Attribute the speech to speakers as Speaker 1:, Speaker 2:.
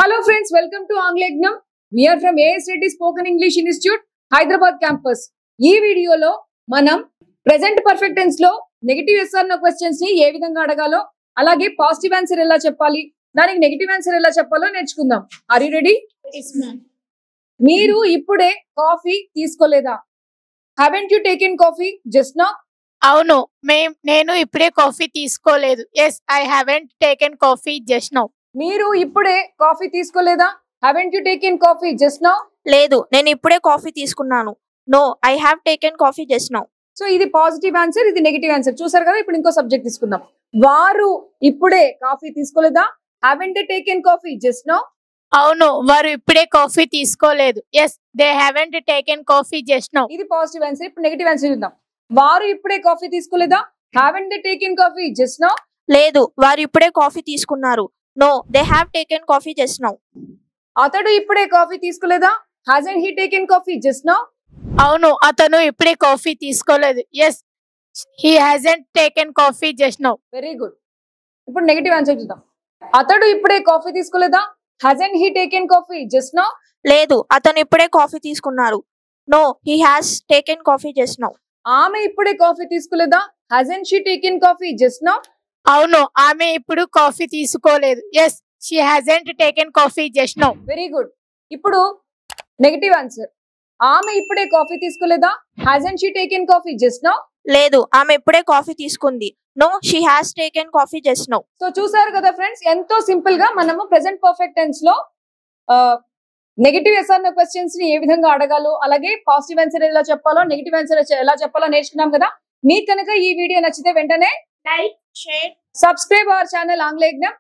Speaker 1: Hello friends, welcome to Anglegnam. We are from AS Reddy Spoken English Institute, Hyderabad campus. ఈ వీడియోలో మనం present perfect tense లో negative yes or no questions ని ఏ విధంగా అడగాలో అలాగే పాజిటివ్ ఆన్సర్ ఎలా చెప్పాలి దానికి నెగటివ్ ఆన్సర్ ఎలా చెప్పాలో నేర్చుకుందాం. Are you ready?
Speaker 2: Yes, ma'am.
Speaker 1: మీరు ఇప్పుడే కాఫీ తీసుకోలేదా? Haven't you taken coffee just now?
Speaker 2: అవును నేను ఇప్పుడే కాఫీ తీసుకోలేదు. Yes, I haven't taken coffee just now.
Speaker 1: మీరు ఇప్పుడే కాఫీ తీసుకోలేదా? Haven't you taken coffee just now?
Speaker 3: లేదు నేను ఇప్పుడే కాఫీ తీసుకున్నాను. No I have taken coffee just now.
Speaker 1: So ఇది పాజిటివ్ ఆన్సర్, ఇది నెగటివ్ ఆన్సర్. చూసారు కదా. ఇప్పుడు ఇంకో సబ్జెక్ట్ తీసుకుందాం. వారు ఇప్పుడే కాఫీ తీసుకోలేదా? Haven't they taken coffee just now?
Speaker 2: అవును వారు ఇప్పుడే కాఫీ తీసుకోలేదు. Yes, they haven't taken coffee just now.
Speaker 1: ఇది పాజిటివ్ ఆన్సర్. ఇప్పుడు నెగటివ్ ఆన్సర్ చూద్దాం. వారు ఇప్పుడే కాఫీ తీసుకోలేదా? Haven't they taken coffee just now?
Speaker 3: లేదు వారు ఇప్పుడే కాఫీ తీసుకున్నారు. No they have taken coffee just now.
Speaker 1: అతడు ఇప్పుడే కాఫీ తీసుకోలేదా? Hasn't he taken coffee just now?
Speaker 2: అవును అతను ఇప్పుడే కాఫీ తీసుకోలేదు. Yes, he hasn't taken coffee just now.
Speaker 1: Very good. ఇప్పుడు నెగటివ్ ఆన్సర్ చూద్దాం. అతడు ఇప్పుడే కాఫీ తీసుకోలేదా? Hasn't he taken coffee just now?
Speaker 3: లేదు అతను ఇప్పుడే కాఫీ తీసుకున్నారు. No he has taken coffee just now.
Speaker 1: ఆమె ఇప్పుడే కాఫీ తీసుకోలేదా? Hasn't she taken coffee just now?
Speaker 2: అవును ఆమె ఇప్పుడు కాఫీ తీసుకోలేదు. Yes, she hasn't taken coffee just now.
Speaker 1: Very good. ఇప్పుడు నెగటివ్ ఆన్సర్. ఆమె ఇప్పుడే కాఫీ తీసుకోలేదా? Hasn't she taken coffee just now?
Speaker 3: లేదు ఆమె ఇప్పుడే కాఫీ తీసుకుంది. No she has taken coffee just now.
Speaker 1: So చూసారు కదా ఫ్రెండ్స్, ఎంతో సింపుల్ గా మనము ప్రెసెంట్ పర్ఫెక్ట్ టెన్స్ లో negative yes or no questions ని ఏ విధంగా అడగాలో అలాగే పాజిటివ్ ఆన్సర్ ఎలా చెప్పాలో నెగటివ్ ఆన్సర్ ఎలా చెప్పాలో నేర్చుకున్నాం కదా. మీకు కనుక ఈ వీడియో నచ్చితే వెంటనే
Speaker 2: Like, share.
Speaker 1: Subscribe our channel ఆంగ్లేజ్ఞం.